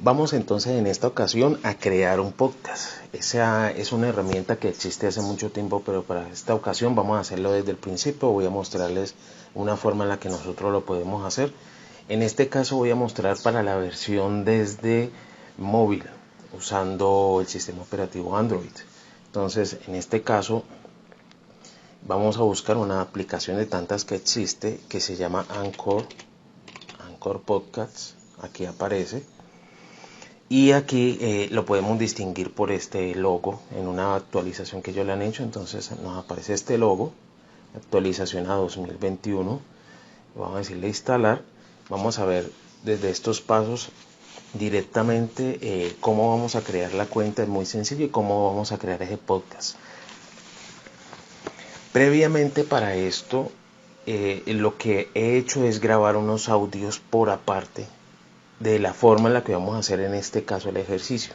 Vamos entonces en esta ocasión a crear un podcast. Esa es una herramienta que existe hace mucho tiempo, pero para esta ocasión vamos a hacerlo desde el principio. Voy a mostrarles una forma en la que nosotros lo podemos hacer. En este caso voy a mostrar para la versión desde móvil, usando el sistema operativo Android. Entonces, en este caso vamos a buscar una aplicación de tantas que existe que se llama Anchor Podcasts. Aquí aparece. Y aquí lo podemos distinguir por este logo en una actualización que ellos le han hecho. Entonces nos aparece este logo, actualización a 2021. Vamos a decirle instalar. Vamos a ver desde estos pasos directamente cómo vamos a crear la cuenta. Es muy sencillo, y cómo vamos a crear ese podcast. Previamente para esto lo que he hecho es grabar unos audios por aparte de la forma en la que vamos a hacer en este caso el ejercicio.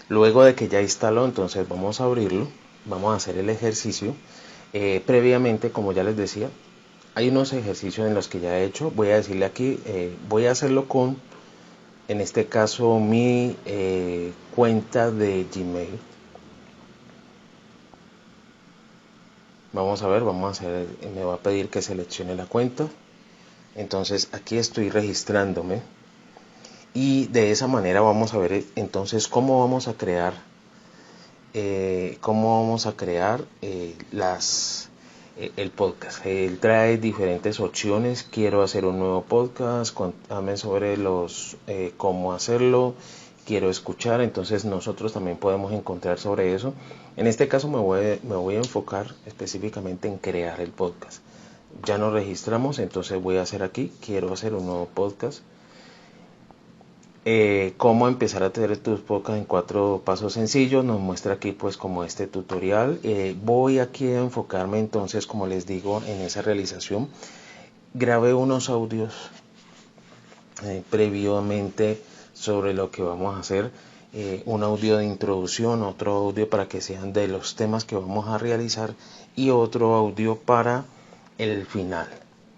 Luego de que ya instaló, entonces vamos a abrirlo, vamos a hacer el ejercicio. Previamente, como ya les decía, hay unos ejercicios en los que ya he hecho. Voy a decirle aquí, voy a hacerlo con, en este caso, mi cuenta de Gmail. Vamos a ver, me va a pedir que seleccione la cuenta. Entonces aquí estoy registrándome. Y de esa manera vamos a ver entonces cómo vamos a crear el podcast. Él trae diferentes opciones. Quiero hacer un nuevo podcast, contame sobre cómo hacerlo, quiero escuchar. Entonces nosotros también podemos encontrar sobre eso. En este caso me voy a enfocar específicamente en crear el podcast. Ya nos registramos, entonces voy a hacer aquí, quiero hacer un nuevo podcast. Cómo empezar a tener tus podcasts en 4 pasos sencillos. Nos muestra aquí pues como este tutorial. Voy aquí a enfocarme entonces, como les digo, en esa realización. Grabé unos audios previamente sobre lo que vamos a hacer. Un audio de introducción, otro audio para que sean de los temas que vamos a realizar y otro audio para el final.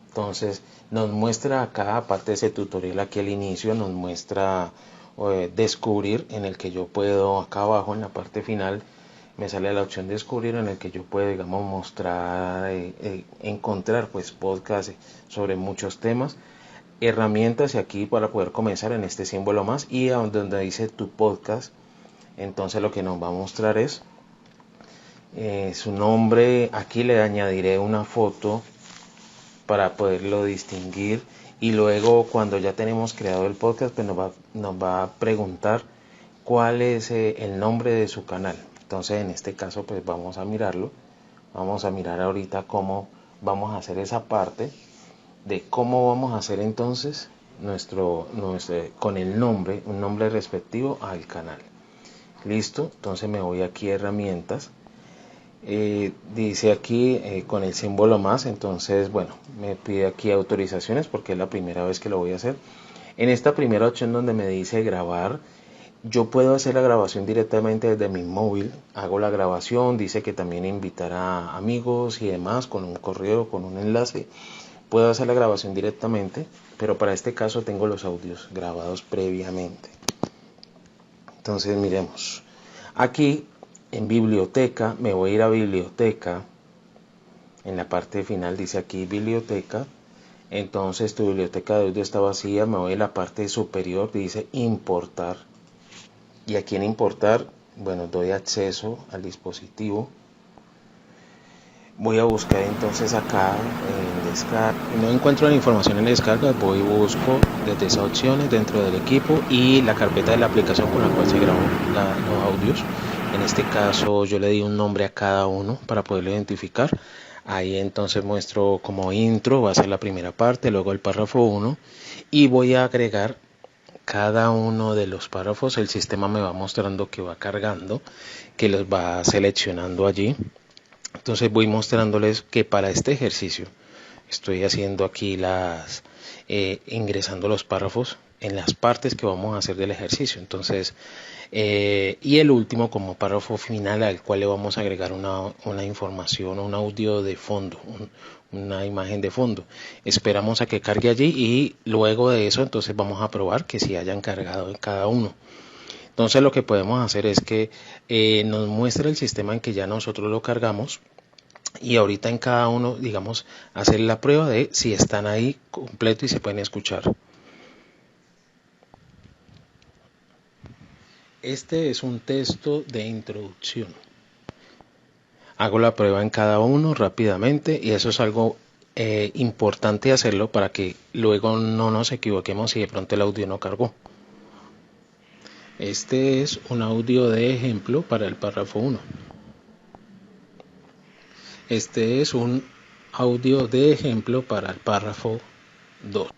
Entonces nos muestra acá, aparte de ese tutorial aquí al inicio, nos muestra descubrir, en el que yo puedo, acá abajo en la parte final me sale la opción descubrir, en el que yo puedo, digamos, mostrar, encontrar pues podcasts sobre muchos temas, herramientas, y aquí para poder comenzar en este símbolo más, y a donde dice tu podcast, entonces lo que nos va a mostrar es su nombre. Aquí le añadiré una foto para poderlo distinguir, y luego cuando ya tenemos creado el podcast pues nos va a preguntar cuál es el nombre de su canal. Entonces en este caso pues vamos a mirarlo, vamos a mirar ahorita cómo vamos a hacer esa parte de cómo vamos a hacer entonces nuestro con el nombre, un nombre respectivo al canal. Listo, entonces me voy aquí a herramientas. Dice aquí con el símbolo más. Entonces bueno, me pide aquí autorizaciones porque es la primera vez que lo voy a hacer. En esta primera opción donde me dice grabar, yo puedo hacer la grabación directamente desde mi móvil. Hago la grabación, dice que también invitar a amigos y demás con un correo, con un enlace. Puedo hacer la grabación directamente, pero para este caso tengo los audios grabados previamente. Entonces miremos aquí en biblioteca. Me voy a ir a biblioteca. En la parte final dice aquí biblioteca. Entonces tu biblioteca de audio está vacía. Me voy a la parte superior, dice importar, y aquí en importar, bueno, doy acceso al dispositivo. Voy a buscar entonces acá en descarga. No encuentro la información en descarga, voy y busco desde esas opciones dentro del equipo y la carpeta de la aplicación con la cual se graban los audios. En este caso yo le di un nombre a cada uno para poderlo identificar. Ahí entonces muestro como intro, va a ser la primera parte, luego el párrafo 1, y voy a agregar cada uno de los párrafos. El sistema me va mostrando que va cargando, que los va seleccionando allí. Entonces voy mostrándoles que para este ejercicio estoy haciendo aquí ingresando los párrafos. en las partes que vamos a hacer del ejercicio. Entonces, y el último como párrafo final al cual le vamos a agregar una información, un audio de fondo, una imagen de fondo. Esperamos a que cargue allí y luego de eso entonces vamos a probar que si hayan cargado en cada uno. Entonces lo que podemos hacer es que nos muestre el sistema en que ya nosotros lo cargamos y ahorita en cada uno, digamos, hacer la prueba de si están ahí completo y se pueden escuchar. Este es un texto de introducción. Hago la prueba en cada uno rápidamente y eso es algo importante hacerlo para que luego no nos equivoquemos si de pronto el audio no cargó. Este es un audio de ejemplo para el párrafo 1. Este es un audio de ejemplo para el párrafo 2.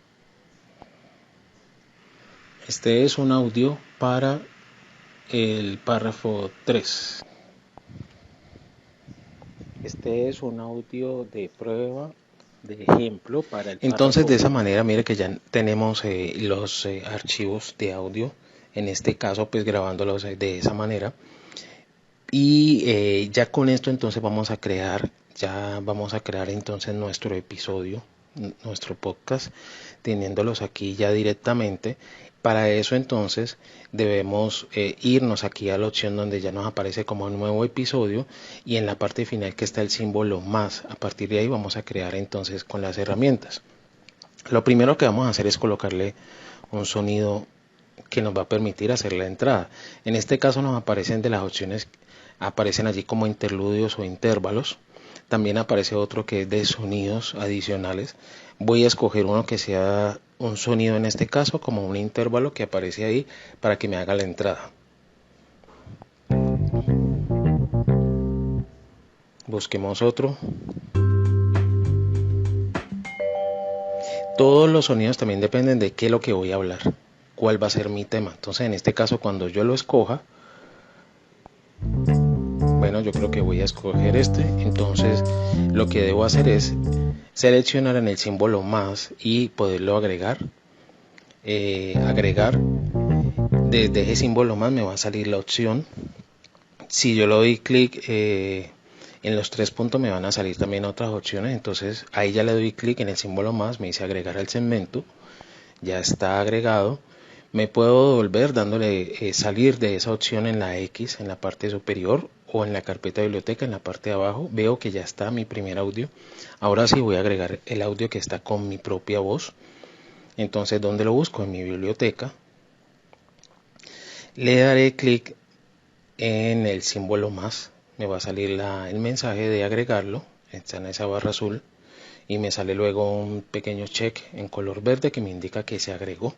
Este es un audio para el párrafo 3. Este es un audio de prueba de ejemplo para el párrafo. Entonces de esa manera mire que ya tenemos los archivos de audio, en este caso pues grabándolos de esa manera. Y ya con esto entonces vamos a crear entonces nuestro episodio, nuestro podcast, teniéndolos aquí ya directamente. Para eso entonces debemos irnos aquí a la opción donde ya nos aparece como un nuevo episodio y en la parte final que está el símbolo más. A partir de ahí vamos a crear entonces con las herramientas. Lo primero que vamos a hacer es colocarle un sonido que nos va a permitir hacer la entrada. En este caso nos aparecen de las opciones, aparecen allí como interludios o intervalos. También aparece otro que es de sonidos adicionales. Voy a escoger uno que sea un sonido, en este caso como un intervalo que aparece ahí para que me haga la entrada. Busquemos otro. Todos los sonidos también dependen de qué es lo que voy a hablar, cuál va a ser mi tema. Entonces en este caso cuando yo lo escoja, bueno, yo creo que voy a escoger este. Entonces lo que debo hacer es seleccionar en el símbolo más y poderlo agregar. Desde ese símbolo más me va a salir la opción. Si yo le doy clic en los 3 puntos me van a salir también otras opciones. Entonces ahí ya le doy clic en el símbolo más, me dice agregar al segmento. Ya está agregado. Me puedo volver dándole salir de esa opción en la X en la parte superior o en la carpeta de biblioteca en la parte de abajo. Veo que ya está mi primer audio. Ahora sí voy a agregar el audio que está con mi propia voz. Entonces, ¿dónde lo busco? En mi biblioteca. Le daré clic en el símbolo más. Me va a salir el mensaje de agregarlo. Está en esa barra azul. Y me sale luego un pequeño check en color verde que me indica que se agregó.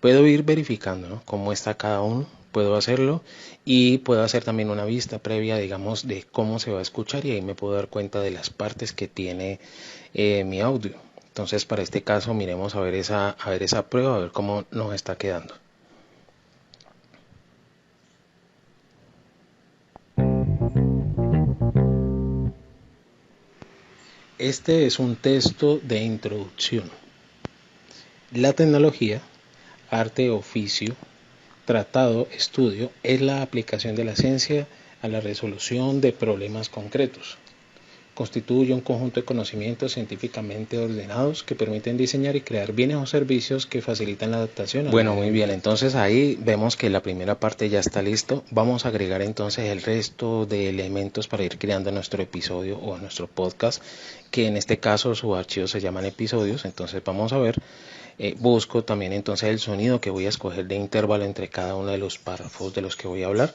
Puedo ir verificando, ¿no?, cómo está cada uno, puedo hacerlo y puedo hacer también una vista previa, digamos, de cómo se va a escuchar y ahí me puedo dar cuenta de las partes que tiene mi audio. Entonces para este caso miremos a ver esa prueba, a ver cómo nos está quedando. Este es un texto de introducción. La tecnología, arte, oficio, tratado, estudio, es la aplicación de la ciencia a la resolución de problemas concretos. Constituye un conjunto de conocimientos científicamente ordenados que permiten diseñar y crear bienes o servicios que facilitan la adaptación. Bueno, muy bien, entonces ahí vemos que la primera parte ya está listo. Vamos a agregar entonces el resto de elementos para ir creando nuestro episodio o nuestro podcast, que en este caso sus archivos se llaman episodios. Entonces vamos a ver. Busco también entonces el sonido que voy a escoger de intervalo entre cada uno de los párrafos de los que voy a hablar.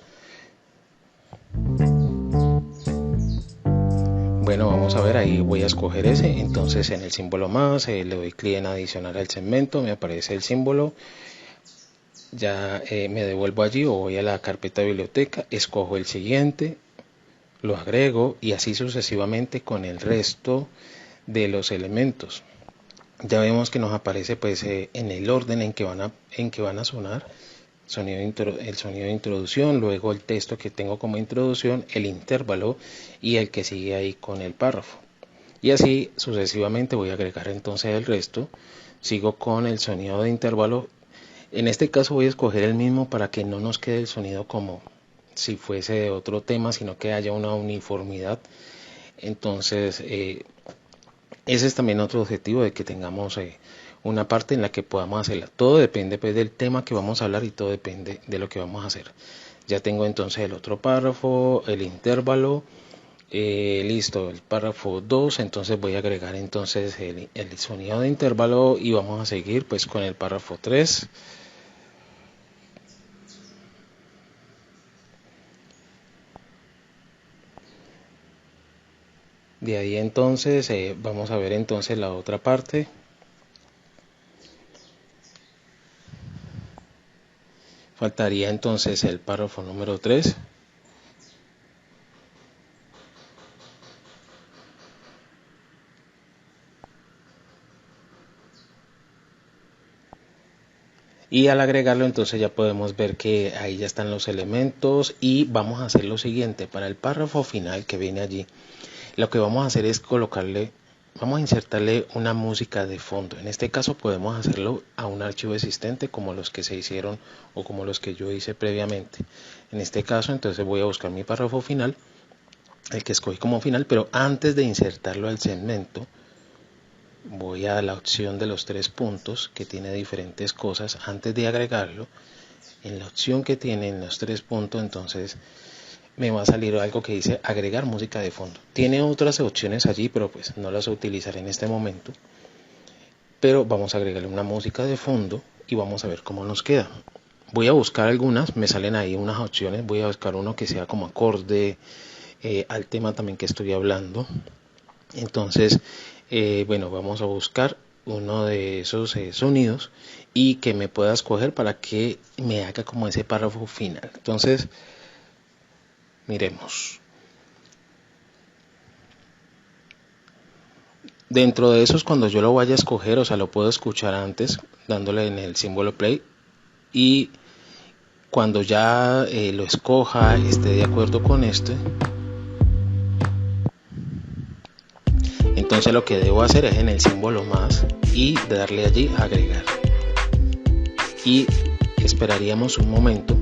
Bueno, vamos a ver, ahí voy a escoger ese. Entonces en el símbolo más le doy clic en adicionar al segmento, me aparece el símbolo. Ya me devuelvo allí o voy a la carpeta de biblioteca, escojo el siguiente, lo agrego y así sucesivamente con el resto de los elementos. Ya vemos que nos aparece pues en el orden en que van a sonar el sonido de introducción, luego el texto que tengo como introducción, el intervalo y el que sigue ahí con el párrafo. Y así sucesivamente voy a agregar entonces el resto. Sigo con el sonido de intervalo En este caso voy a escoger el mismo para que no nos quede el sonido como si fuese de otro tema, sino que haya una uniformidad. Entonces, ese es también otro objetivo de que tengamos una parte en la que podamos hacerla. Todo depende pues del tema que vamos a hablar y todo depende de lo que vamos a hacer. Ya tengo entonces el otro párrafo, el intervalo, listo, el párrafo 2, entonces voy a agregar entonces el sonido de intervalo y vamos a seguir pues con el párrafo 3. De ahí entonces vamos a ver entonces la otra parte. Faltaría entonces el párrafo número 3. Y al agregarlo entonces ya podemos ver que ahí ya están los elementos y vamos a hacer lo siguiente. Para el párrafo final que viene allí, lo que vamos a hacer es vamos a insertarle una música de fondo. En este caso podemos hacerlo a un archivo existente como los que se hicieron o como los que yo hice previamente. En este caso entonces voy a buscar mi párrafo final, el que escogí como final, pero antes de insertarlo al segmento, voy a la opción de los 3 puntos que tiene diferentes cosas. Antes de agregarlo, en la opción que tiene en los 3 puntos, entonces me va a salir algo que dice agregar música de fondo. Tiene otras opciones allí, pero pues no las utilizaré en este momento. Pero vamos a agregarle una música de fondo y vamos a ver cómo nos queda. Voy a buscar algunas, me salen ahí unas opciones. Voy a buscar uno que sea como acorde al tema también que estoy hablando. Entonces, bueno, vamos a buscar uno de esos sonidos y que me pueda escoger para que me haga como ese párrafo final. Entonces, miremos. Dentro de esos, cuando yo lo vaya a escoger, o sea, lo puedo escuchar antes, dándole en el símbolo play, y cuando ya lo escoja, esté de acuerdo con este, entonces lo que debo hacer es en el símbolo más y darle allí a agregar. Y esperaríamos un momento.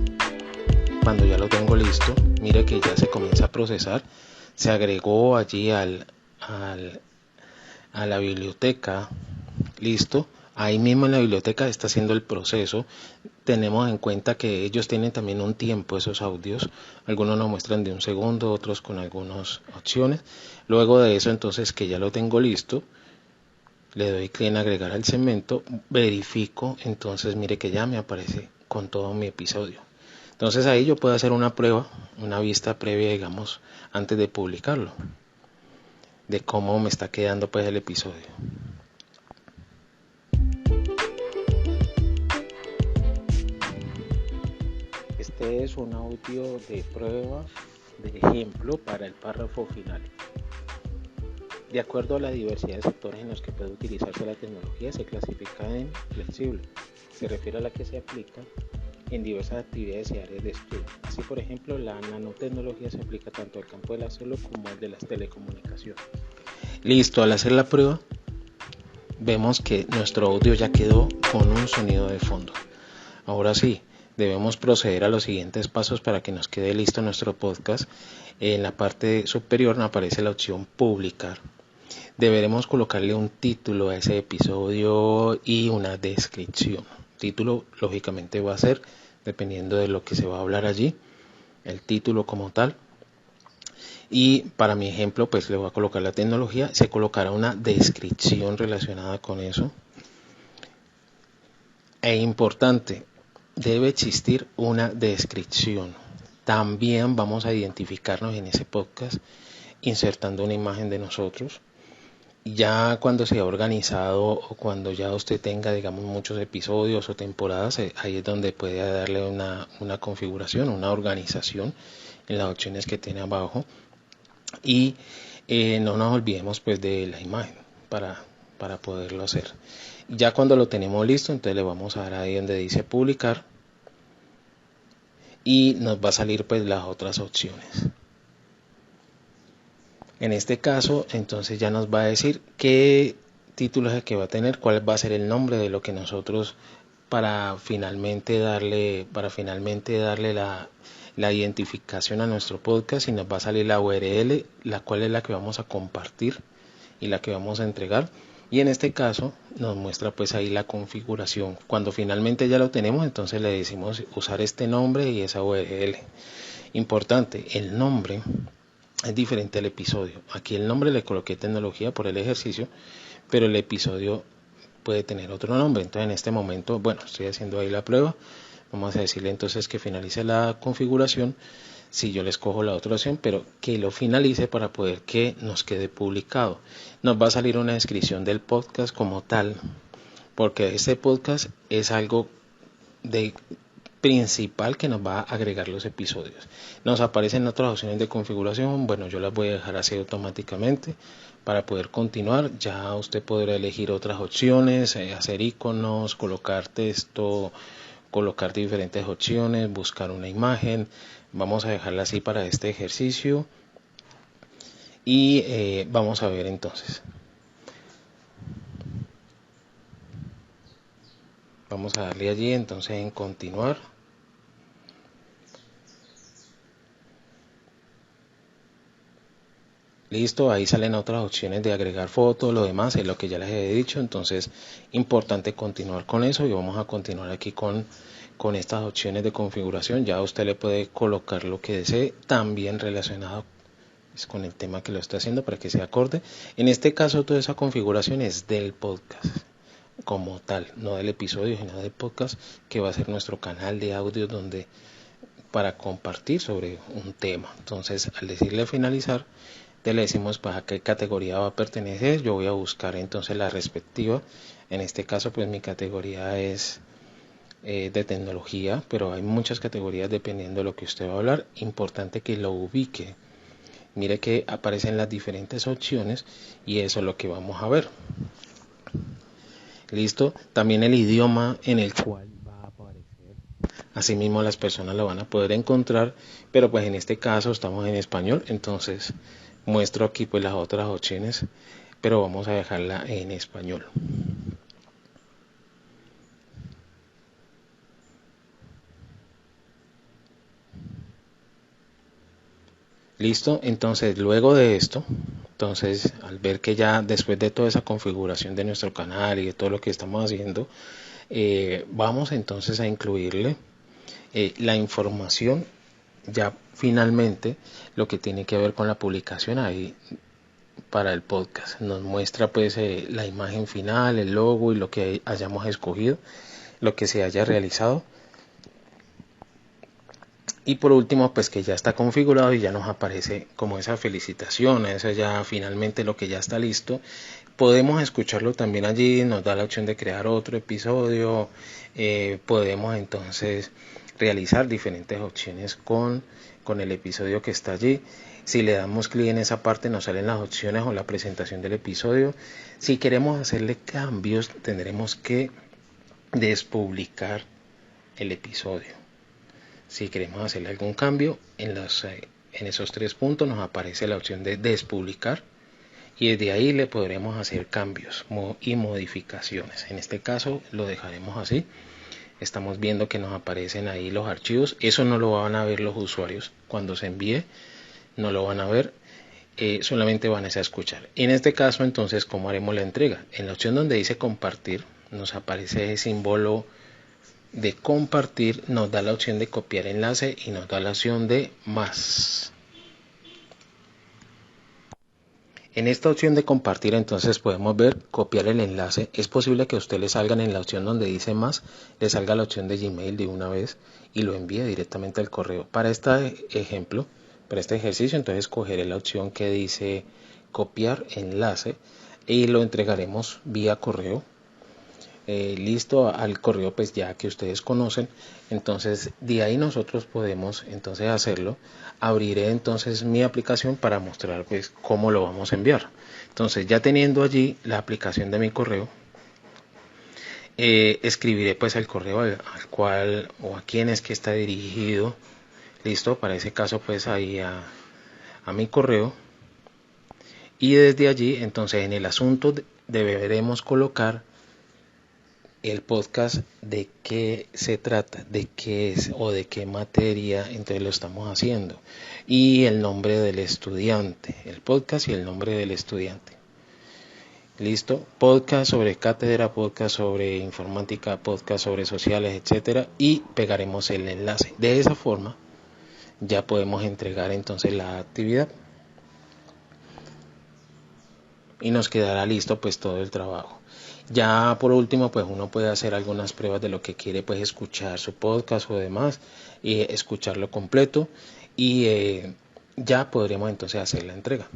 Cuando ya lo tengo listo, mire que ya se comienza a procesar. Se agregó allí a la biblioteca. Listo. Ahí mismo en la biblioteca está haciendo el proceso. Tenemos en cuenta que ellos tienen también un tiempo, esos audios. Algunos nos muestran de un segundo, otros con algunas opciones. Luego de eso, entonces que ya lo tengo listo, le doy clic en agregar al segmento, verifico, entonces mire que ya me aparece con todo mi episodio. Entonces ahí yo puedo hacer una prueba, una vista previa, digamos, antes de publicarlo, de cómo me está quedando pues el episodio. Este es un audio de prueba, de ejemplo para el párrafo final. De acuerdo a la diversidad de sectores en los que puede utilizarse la tecnología, se clasifica en flexible. Se refiere a la que se aplica en diversas actividades y áreas de estudio. Así, por ejemplo, la nanotecnología se aplica tanto al campo de la salud como al de las telecomunicaciones. Listo, al hacer la prueba, vemos que nuestro audio ya quedó con un sonido de fondo. Ahora sí, debemos proceder a los siguientes pasos para que nos quede listo nuestro podcast. En la parte superior nos aparece la opción publicar. Deberemos colocarle un título a ese episodio y una descripción. Título lógicamente va a ser, dependiendo de lo que se va a hablar allí, el título como tal. Y para mi ejemplo, pues le voy a colocar la tecnología, se colocará una descripción relacionada con eso. E importante, debe existir una descripción. También vamos a identificarnos en ese podcast insertando una imagen de nosotros. Ya cuando se ha organizado o cuando ya usted tenga, digamos, muchos episodios o temporadas, ahí es donde puede darle una configuración, una organización en las opciones que tiene abajo. Y no nos olvidemos pues de la imagen para poderlo hacer. Ya cuando lo tenemos listo, entonces le vamos a dar ahí donde dice publicar y nos va a salir pues las otras opciones. En este caso, entonces ya nos va a decir qué título es el que va a tener, cuál va a ser el nombre de lo que nosotros para finalmente darle la identificación a nuestro podcast y nos va a salir la URL, la cual es la que vamos a compartir y la que vamos a entregar. Y en este caso nos muestra pues ahí la configuración. Cuando finalmente ya lo tenemos, entonces le decimos usar este nombre y esa URL. Importante, el nombre es diferente al episodio. Aquí el nombre le coloqué tecnología por el ejercicio, pero el episodio puede tener otro nombre. Entonces en este momento, bueno, estoy haciendo ahí la prueba. Vamos a decirle entonces que finalice la configuración. Si yo le escojo la otra opción, pero que lo finalice para poder que nos quede publicado. Nos va a salir una descripción del podcast como tal, porque este podcast es algo de principal que nos va a agregar los episodios. Nos aparecen otras opciones de configuración, bueno, yo las voy a dejar así automáticamente para poder continuar. Ya usted podrá elegir otras opciones, hacer iconos, colocar texto, colocar diferentes opciones, buscar una imagen. Vamos a dejarla así para este ejercicio y vamos a ver entonces. Vamos a darle allí entonces en continuar. Listo, ahí salen otras opciones de agregar fotos, lo demás es lo que ya les he dicho, entonces importante continuar con eso y vamos a continuar aquí con estas opciones de configuración. Ya usted le puede colocar lo que desee, también relacionado con el tema que lo está haciendo para que se acorde. En este caso toda esa configuración es del podcast como tal, no del episodio, sino del podcast, que va a ser nuestro canal de audio donde para compartir sobre un tema. Entonces al decirle finalizar, le decimos pues a qué categoría va a pertenecer. Yo voy a buscar entonces la respectiva. En este caso pues mi categoría es de tecnología, pero hay muchas categorías dependiendo de lo que usted va a hablar. Importante que lo ubique. Mire que aparecen las diferentes opciones y eso es lo que vamos a ver. Listo, también el idioma en el cual va a aparecer. Asimismo las personas lo van a poder encontrar, pero pues en este caso estamos en español, entonces muestro aquí pues las otras opciones, pero vamos a dejarla en español. Listo, entonces luego de esto, entonces al ver que ya después de toda esa configuración de nuestro canal y de todo lo que estamos haciendo, vamos entonces a incluirle la información ya finalmente lo que tiene que ver con la publicación ahí para el podcast. Nos muestra pues la imagen final, el logo y lo que hayamos escogido, lo que se haya realizado. Y por último, pues que ya está configurado y ya nos aparece como esa felicitación, eso ya finalmente lo que ya está listo. Podemos escucharlo también allí, nos da la opción de crear otro episodio, podemos entonces realizar diferentes opciones con el episodio que está allí. Si le damos clic en esa parte nos salen las opciones o la presentación del episodio. Si queremos hacerle cambios tendremos que despublicar el episodio. Si queremos hacerle algún cambio, en esos 3 puntos nos aparece la opción de despublicar y desde ahí le podremos hacer cambios y modificaciones. En este caso lo dejaremos así. Estamos viendo que nos aparecen ahí los archivos. Eso no lo van a ver los usuarios cuando se envíe, no lo van a ver, solamente van a escuchar. En este caso entonces, ¿cómo haremos la entrega? En la opción donde dice compartir nos aparece ese símbolo de compartir, nos da la opción de copiar enlace y nos da la opción de más. En esta opción de compartir entonces podemos ver copiar el enlace. Es posible que a usted le salgan en la opción donde dice más, le salga la opción de Gmail de una vez y lo envíe directamente al correo. Para este ejemplo, para este ejercicio, entonces cogeré la opción que dice copiar enlace y lo entregaremos vía correo. Listo al correo pues ya que ustedes conocen. Entonces de ahí nosotros podemos entonces hacerlo. Abriré entonces mi aplicación para mostrar pues cómo lo vamos a enviar. Entonces ya teniendo allí la aplicación de mi correo, escribiré pues el correo al cual o a quién es que está dirigido. Listo, para ese caso pues ahí a mi correo. Y desde allí entonces en el asunto deberemos colocar el podcast de qué se trata, de qué es o de qué materia entonces lo estamos haciendo, y el nombre del estudiante, el podcast y el nombre del estudiante. Listo, podcast sobre cátedra, podcast sobre informática, podcast sobre sociales, etcétera, y pegaremos el enlace. De esa forma ya podemos entregar entonces la actividad y nos quedará listo pues todo el trabajo. Ya por último, pues uno puede hacer algunas pruebas de lo que quiere, pues escuchar su podcast o demás, y escucharlo completo, y ya podríamos entonces hacer la entrega.